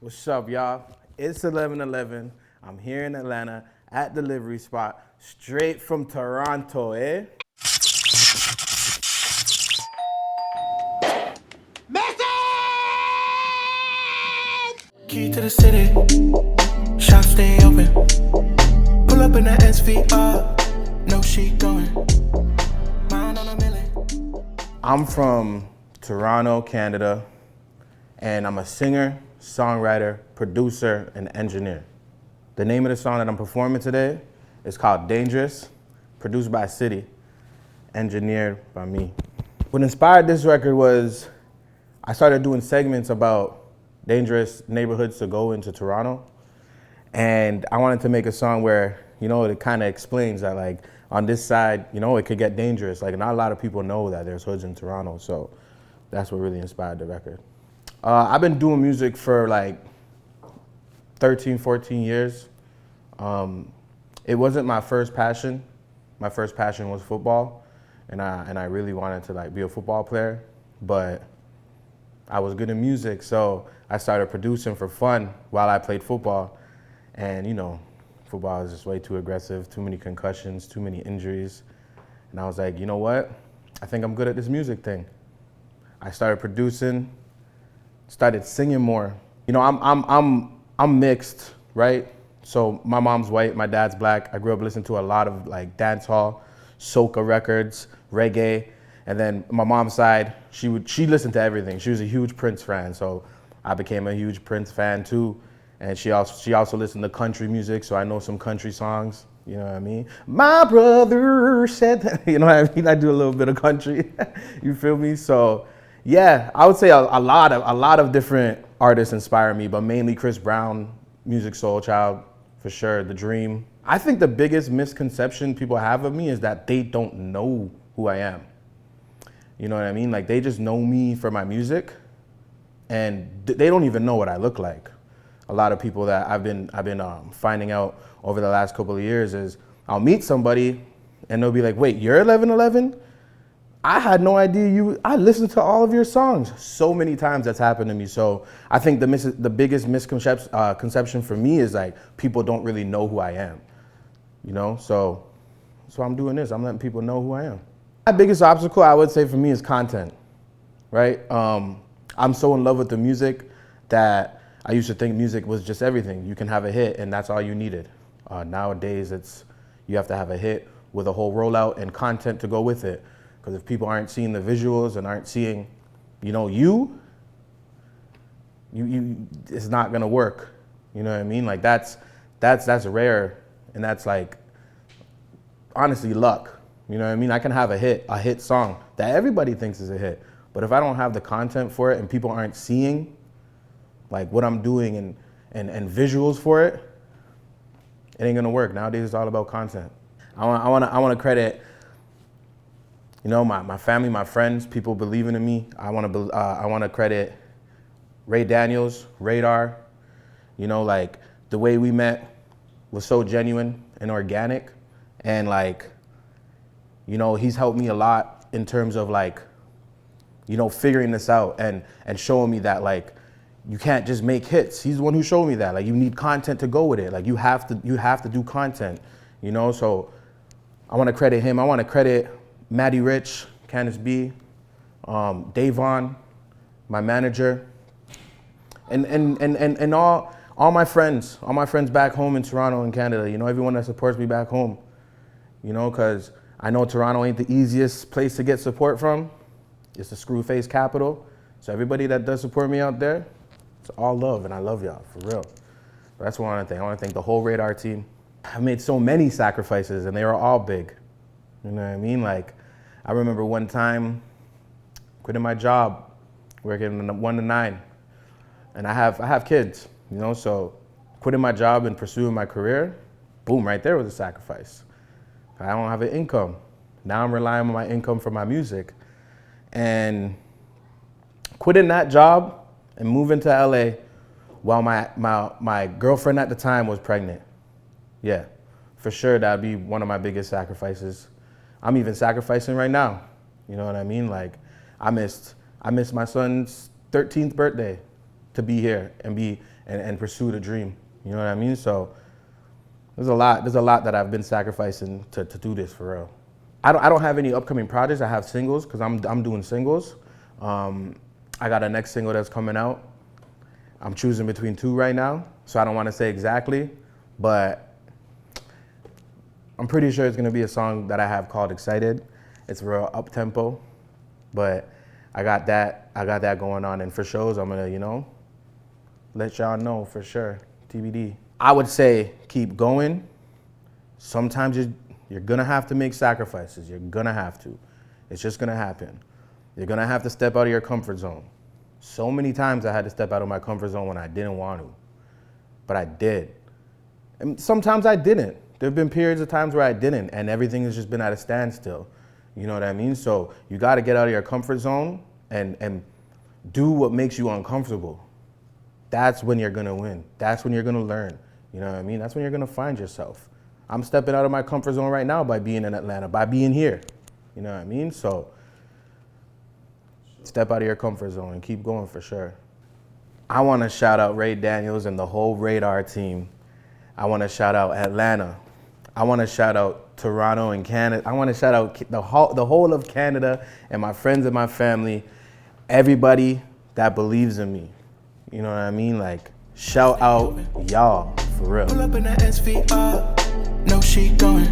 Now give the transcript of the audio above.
What's up, y'all? It's 11:11. I'm here in Atlanta at Delivery Spot, straight from Toronto, eh? Key to the city, shop stay open. Pull up in the SVR, no she going. Mind on a million. I'm from Toronto, Canada, and I'm a singer, songwriter, producer, and engineer. The name of the song that I'm performing today is called Dangerous, produced by City, engineered by me. What inspired this record was I started doing segments about dangerous neighborhoods to go into Toronto. And I wanted to make a song where, it kind of explains that like on this side, it could get dangerous. Like not a lot of people know that there's hoods in Toronto. So that's what really inspired the record. I've been doing music for like 13, 14 years. It wasn't my first passion. My first passion was football. And I really wanted to like be a football player, but I was good in music, so I started producing for fun while I played football. And football is just way too aggressive, too many concussions, too many injuries. And I was like, you know what? I think I'm good at this music thing. I started producing, started singing more. I'm mixed, right? So my mom's white, my dad's black. I grew up listening to a lot of like dance hall, soca records, reggae. And then my mom's side, she listened to everything. She was a huge Prince fan, so I became a huge Prince fan too. And she also listened to country music, so I know some country songs. You know what I mean? My brother said that. You know what I mean? I do a little bit of country. You feel me? So yeah, I would say a lot of different artists inspire me, but mainly Chris Brown, Music Soul Child, for sure. The Dream. I think the biggest misconception people have of me is that they don't know who I am. You know what I mean? Like they just know me for my music, and they don't even know what I look like. A lot of people that I've been finding out over the last couple of years is I'll meet somebody, and they'll be like, "Wait, you're 1111? I had no idea I listened to all of your songs." So many times that's happened to me. So I think the biggest misconception for me is like people don't really know who I am. So I'm doing this. I'm letting people know who I am. My biggest obstacle, I would say, for me is content, right? I'm so in love with the music that I used to think music was just everything. You can have a hit and that's all you needed. Nowadays, you have to have a hit with a whole rollout and content to go with it. Because if people aren't seeing the visuals and aren't seeing, you, it's not gonna work. You know what I mean? Like that's rare, and that's like, honestly, luck. You know what I mean? I can have a hit song that everybody thinks is a hit. But if I don't have the content for it and people aren't seeing like what I'm doing and visuals for it, it ain't gonna work. Nowadays it's all about content. I wanna credit, my family, my friends, people believing in me. I wanna credit Ray Daniels, Radar. Like the way we met was so genuine and organic, and like, he's helped me a lot in terms of like, figuring this out and showing me that like, you can't just make hits. He's the one who showed me that. Like you need content to go with it. Like you have to do content, So I want to credit him. I want to credit Maddie Rich, Candace B, Davon, my manager, and all my friends back home in Toronto and Canada. Everyone that supports me back home. Because I know Toronto ain't the easiest place to get support from. It's the screw face capital. So everybody that does support me out there, it's all love, and I love y'all, for real. But that's what I want to thank. I want to thank the whole Radar team. I've made so many sacrifices, and they were all big. You know what I mean? Like, I remember one time quitting my job, working 1 to 9, and I have kids, so quitting my job and pursuing my career, boom, right there was a sacrifice. I don't have an income. Now I'm relying on my income for my music. And quitting that job and moving to LA while my girlfriend at the time was pregnant. Yeah, for sure that'd be one of my biggest sacrifices. I'm even sacrificing right now. You know what I mean? Like I missed my son's 13th birthday to be here and and pursue the dream. You know what I mean? So there's a lot that I've been sacrificing to do this for real. I don't have any upcoming projects. I have singles because I'm doing singles. I got a next single that's coming out. I'm choosing between two right now, so I don't want to say exactly, but I'm pretty sure it's gonna be a song that I have called Excited. It's real up tempo, but I got that going on, and for shows I'm gonna, you know, let y'all know for sure. TBD. I would say keep going. Sometimes you're gonna have to make sacrifices. You're gonna have to. It's just gonna happen. You're gonna have to step out of your comfort zone. So many times I had to step out of my comfort zone when I didn't want to, but I did. And sometimes I didn't. There have been periods of times where I didn't, and everything has just been at a standstill. You know what I mean? So you gotta get out of your comfort zone and do what makes you uncomfortable. That's when you're gonna win. That's when you're gonna learn. You know what I mean? That's when you're gonna find yourself. I'm stepping out of my comfort zone right now by being in Atlanta, by being here. You know what I mean? So step out of your comfort zone and keep going for sure. I wanna shout out Ray Daniels and the whole Radar team. I wanna shout out Atlanta. I wanna shout out Toronto and Canada. I wanna shout out the whole of Canada and my friends and my family, everybody that believes in me. You know what I mean? Like, shout out y'all, for real. Pull up in the SVR, no she going.